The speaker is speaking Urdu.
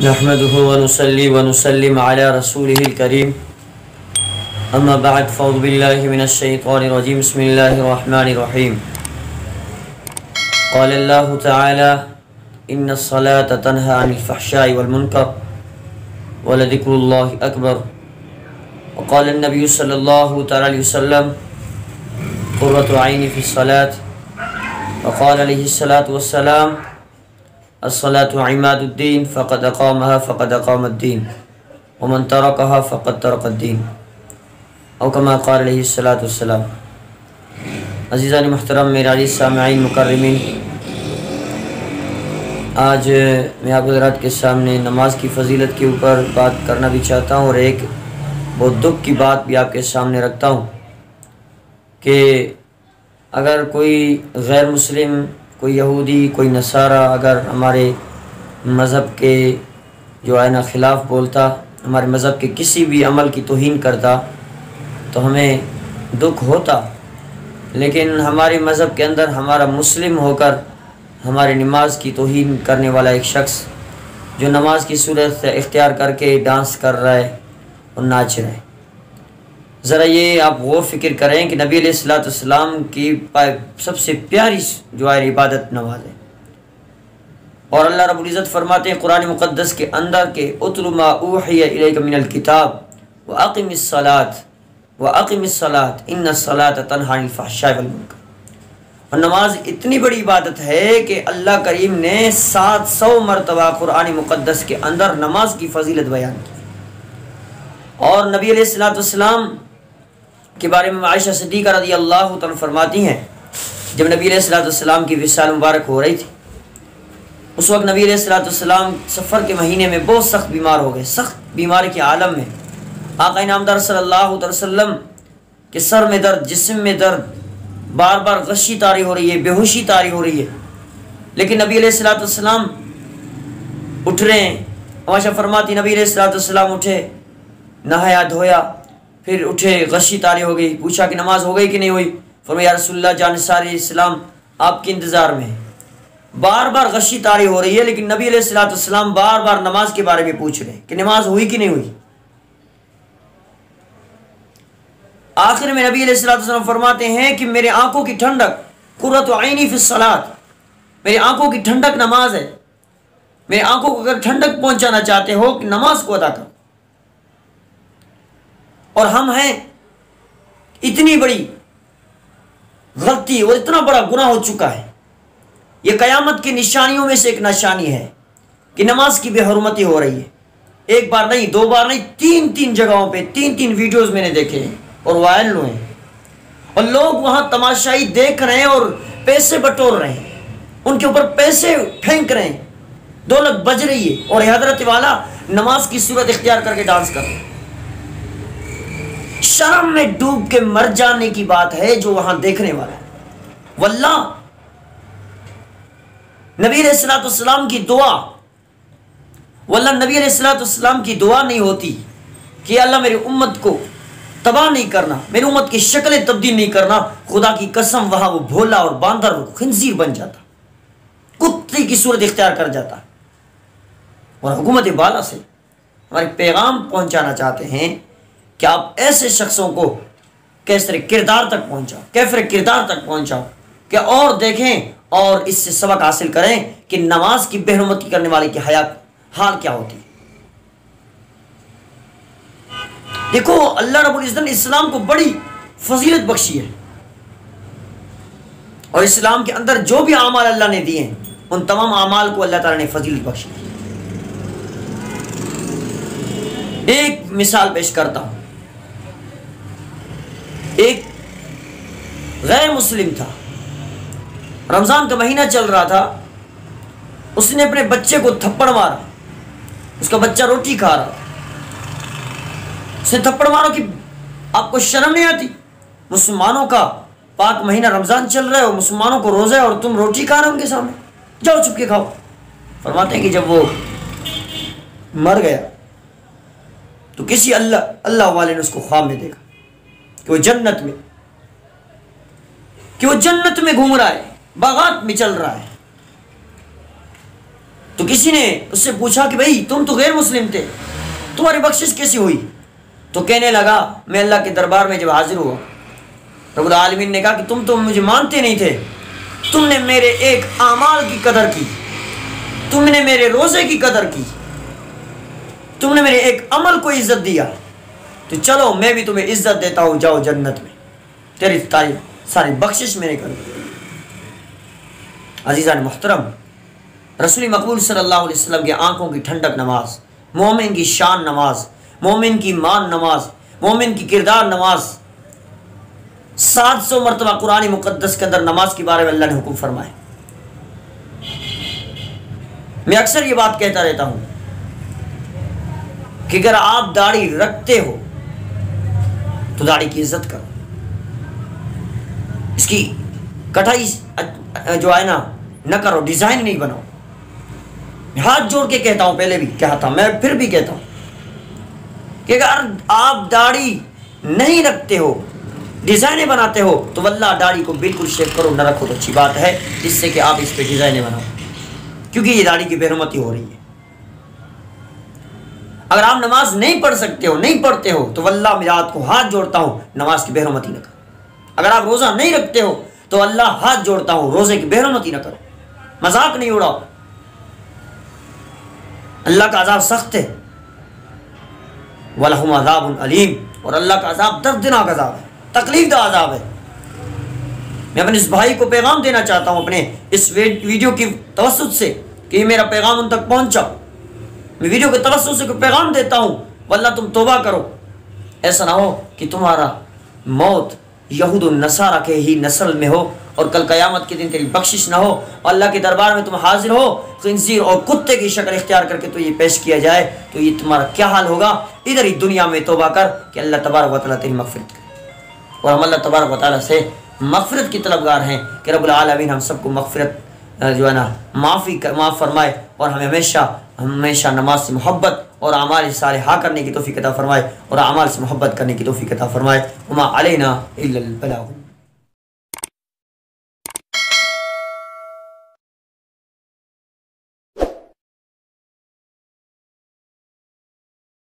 نحمده ونصلي ونسلم على رسوله الكريم اما بعد فاعوذ بالله من الشيطان الرجيم بسم الله الرحمن الرحيم قال الله تعالى ان الصلاة تنهى عن الفحشاء والمنكر ولذكر الله اكبر وقال النبي صلى الله تعالى عليه وسلم قرة عيني في الصلاة وقال عليه الصلاة والسلام الصلاة عماد الدين فقد اقامها فقد اقام الدين ومن تركها فقد ترك الدين او كما قال علیہ الصلاۃ والسلام۔ عزیزان محترم، میرے عزیز سامعین مکرمین، آج میں آپ حضرات کے سامنے نماز کی فضیلت کے اوپر بات کرنا بھی چاہتا ہوں اور ایک بہت دکھ کی بات بھی آپ کے سامنے رکھتا ہوں کہ اگر کوئی غیر مسلم، کوئی یہودی، کوئی نصارہ اگر ہمارے مذہب کے جو ہے نا خلاف بولتا، ہمارے مذہب کے کسی بھی عمل کی توہین کرتا تو ہمیں دکھ ہوتا، لیکن ہمارے مذہب کے اندر ہمارا مسلم ہو کر ہماری نماز کی توہین کرنے والا ایک شخص جو نماز کی صورت اختیار کر کے ڈانس کر رہا ہے اور ناچ رہا ہے، ذرا یہ آپ غور فکر کریں کہ نبی علیہ السلام کی سب سے پیاری جو ہے عبادت نماز ہے، اور اللہ رب العزت فرماتے ہیں قرآن مقدس کے اندر کہ اتل ما اوحی الیک من الکتاب واقم الصلاۃ وَأَقِمِ الصَّلَاةَ إِنَّ الصَّلَاةَ تَنْهَىٰ عَنِ الْفَحْشَاءِ وَالْمُنكَرِ۔ اور نماز اتنی بڑی عبادت ہے کہ اللہ کریم نے 700 مرتبہ قرآن مقدس کے اندر نماز کی فضیلت بیان کی، اور نبی علیہ السلام کے بارے میں عائشہ صدیقہ رضی اللہ تعالیٰ فرماتی ہیں جب نبی علیہ السلام کی وصال مبارک ہو رہی تھی، اس وقت نبی علیہ السلام سفر کے مہینے میں بہت سخت بیمار ہو گئے، سخت بیماری کے عالم میں آقا نامدار صلی اللہ علیہ وسلم کے سر میں درد، جسم میں درد، بار بار غشی طاری ہو رہی ہے، بے ہوشی طاری ہو رہی ہے، لیکن نبی علیہ السلام اٹھ رہے ہیں۔ عائشہ فرماتی نبی علیہ السلام اٹھے، نہایا دھویا، پھر اٹھے، غشی طاری ہو گئی، پوچھا کہ نماز ہو گئی کہ نہیں ہوئی؟ فرمایا یا رسول اللہ جان سارے اسلام آپ کے انتظار میں ہے، بار بار غشی طاری ہو رہی ہے، لیکن نبی علیہ السلام بار بار نماز کے بارے میں پوچھ رہے ہیں کہ نماز ہوئی کہ نہیں ہوئی۔ آخر میں نبی علیہ السلام فرماتے ہیں کہ میرے آنکھوں کی ٹھنڈک قرۃ عینی فی الصلاۃ، میری آنکھوں کی ٹھنڈک نماز ہے، میرے آنکھوں کو اگر ٹھنڈک پہنچانا چاہتے ہو کہ نماز کو ادا کرو۔ اور ہم ہیں اتنی بڑی غلطی اور اتنا بڑا گناہ ہو چکا ہے، یہ قیامت کی نشانیوں میں سے ایک نشانی ہے کہ نماز کی بے حرمتی ہو رہی ہے، ایک بار نہیں، دو بار نہیں، تین جگہوں پہ تین ویڈیوز میں نے دیکھے ہیں اور وائرل ہوئے ہیں، اور لوگ وہاں تماشائی دیکھ رہے ہیں اور پیسے بٹور رہے ہیں، ان کے اوپر پیسے پھینک رہے ہیں، دولت بج رہی ہے، اور حضرت والا نماز کی صورت اختیار کر کے ڈانس کر رہے ہیں۔ شرم میں ڈوب کے مر جانے کی بات ہے جو وہاں دیکھنے والا ہے۔ واللہ نبی علیہ السلام کی دعا، واللہ نبی علیہ السلام کی دعا نہیں ہوتی کہ اللہ میری امت کو تباہ نہیں کرنا، میری امت کی شکلیں تبدیل نہیں کرنا، خدا کی قسم وہاں وہ بھولا اور باندر خنزیر بن جاتا، کتے کی صورت اختیار کر جاتا۔ اور حکومت بالا سے ہمارے پیغام پہنچانا چاہتے ہیں کہ آپ ایسے شخصوں کو کیسر کردار تک پہنچاؤ، کیفر کردار تک پہنچاؤ کہ اور دیکھیں اور اس سے سبق حاصل کریں کہ نماز کی بے حرمتی کرنے والے کی حال کیا ہوتی ہے۔ دیکھو اللہ رب العزت نے اسلام کو بڑی فضیلت بخشی ہے، اور اسلام کے اندر جو بھی اعمال اللہ نے دیے ہیں ان تمام اعمال کو اللہ تعالیٰ نے فضیلت بخشی ہے۔ ایک مثال پیش کرتا ہوں، ایک غیر مسلم تھا، رمضان کا مہینہ چل رہا تھا، اس نے اپنے بچے کو تھپڑ مارا، اس کا بچہ روٹی کھا رہا تھا، اسے تھپڑ مارو کہ آپ کو شرم نہیں آتی؟ مسلمانوں کا پاک مہینہ رمضان چل رہا ہے اور مسلمانوں کو روزہ ہے اور تم روٹی کھا رہے ہو ان کے سامنے، جاؤ چھپ کے کھاؤ۔ فرماتے ہیں کہ جب وہ مر گیا تو کسی اللہ والے نے اس کو خواب میں دیکھا کہ وہ جنت میں گھوم رہا ہے، باغات میں چل رہا ہے، تو کسی نے اس سے پوچھا کہ بھائی تم تو غیر مسلم تھے، تمہاری بخشش کیسی ہوئی؟ تو کہنے لگا میں اللہ کے دربار میں جب حاضر ہوا، رب العالمین نے کہا کہ تم تو مجھے مانتے نہیں تھے، تم نے میرے ایک اعمال کی قدر کی، تم نے میرے روزے کی قدر کی، تم نے میرے ایک عمل کو عزت دیا، تو چلو میں بھی تمہیں عزت دیتا ہوں، جاؤ جنت میں، تیری ساری بخشش میں نے کر دی۔ عزیزان محترم، رسول مقبول صلی اللہ علیہ وسلم کی آنکھوں کی ٹھنڈک نماز، مومن کی شان نماز، مومن کی مان نماز، مومن کی کردار نماز، 700 مرتبہ قرآن مقدس کے اندر نماز کے بارے میں اللہ نے حکم فرمائے۔ میں اکثر یہ بات کہتا رہتا ہوں کہ اگر آپ داڑھی رکھتے ہو تو داڑھی کی عزت کرو، اس کی کٹائی جو ہے نا نہ کرو، ڈیزائن نہیں بناؤ۔ ہاتھ جوڑ کے کہتا ہوں، پہلے بھی کہا تھا، میں پھر بھی کہتا ہوں کہ اگر آپ داڑھی نہیں رکھتے ہو، ڈیزائنیں بناتے ہو، تو واللہ داڑھی کو بالکل شیو کرو، نہ رکھو تو اچھی بات ہے، جس سے کہ آپ اس پہ ڈیزائنیں بناؤ، کیونکہ یہ داڑھی کی بے حرمتی ہو رہی ہے۔ اگر آپ نماز نہیں پڑھ سکتے ہو، نہیں پڑھتے ہو، تو واللہ میں رات کو ہاتھ جوڑتا ہوں نماز کی بے حرمتی نہ کرو۔ اگر آپ روزہ نہیں رکھتے ہو تو اللہ ہاتھ جوڑتا ہوں روزے کی بے حرمتی نہ کرو، مذاق نہیں اڑاؤ۔ اللہ کا عذاب سخت ہے، وَلَهُمْ عَذَابٌ عَلِيمٌ، اور اللہ کا عذاب دردناک عذاب ہے، تکلیف دہ عذاب ہے۔ میں اپنے اس بھائی کو پیغام دینا چاہتا ہوں اپنے اس ویڈیو کی توسط سے کہ یہ میرا پیغام ان تک پہنچا۔ میں ویڈیو کے توسط سے کوئی پیغام دیتا ہوں، واللہ تم توبہ کرو، ایسا نہ ہو کہ تمہارا موت یہود و نصارہ کے ہی نسل میں ہو اور کل قیامت کے دن تیری بخشش نہ ہو، اور اللہ کے دربار میں تم حاضر ہو خنزیر اور کتے کی شکل اختیار کر کے تو یہ پیش کیا جائے، تو یہ تمہارا کیا حال ہوگا؟ ادھر ہی دنیا میں توبہ کر کہ اللہ تبارک و تعالیٰ تیری مغفرت کرے، اور ہم اللہ تبارک و تعالیٰ سے مغفرت کی طلبگار ہیں کہ رب العالمین ہم سب کو مغفرت جو ہے نا معاف فرمائے، اور ہمیں ہمیشہ نماز سے محبت اور اعمال صالحہ کرنے کی توفیق عطا فرمائے، اور اعمال سے محبت کرنے کی توفیق عطا فرمائے۔ وما علینا الا البلاغ۔